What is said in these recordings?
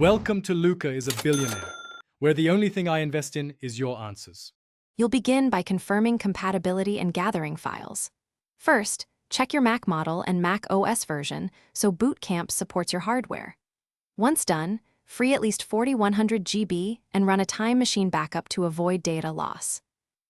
Welcome to Luca is a Billionaire, where the only thing I invest in is your answers. You'll begin by confirming compatibility and gathering files. First, check your Mac model and Mac OS version so Bootcamp supports your hardware. Once done, free at least 4100 GB and run a time machine backup to avoid data loss.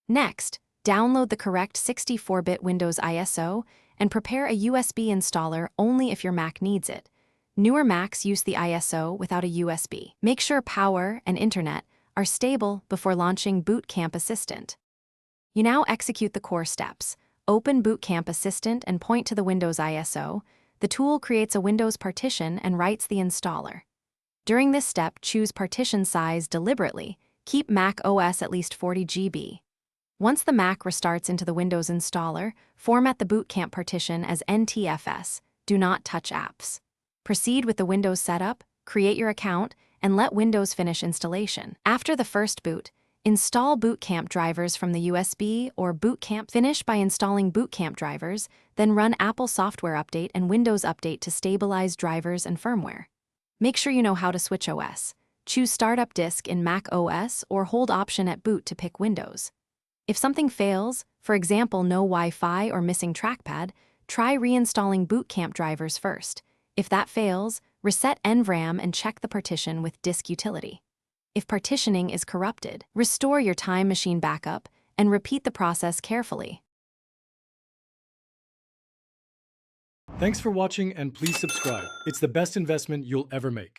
Next, download the correct 64-bit Windows ISO and prepare a USB installer only if your Mac needs it. Newer Macs use the ISO without a USB. Make sure power and internet are stable before launching Bootcamp Assistant. You now execute the core steps. Open Bootcamp Assistant and point to the Windows ISO. The tool creates a Windows partition and writes the installer. During this step, choose partition size deliberately. Keep Mac OS at least 40 GB. Once the Mac restarts into the Windows installer, format the Bootcamp partition as NTFS. Do not touch apps. Proceed with the Windows setup, create your account, and let Windows finish installation. After the first boot, install Bootcamp drivers from the USB or Bootcamp. Finish by installing Bootcamp drivers, then run Apple Software Update and Windows Update to stabilize drivers and firmware. Make sure you know how to switch OS. Choose Startup Disk in Mac OS or hold Option at boot to pick Windows. If something fails, for example no Wi-Fi or missing trackpad, try reinstalling Bootcamp drivers first. If that fails, reset NVRAM and check the partition with Disk Utility. If partitioning is corrupted, restore your time machine backup and repeat the process carefully. Thanks for watching and please subscribe. It's the best investment you'll ever make.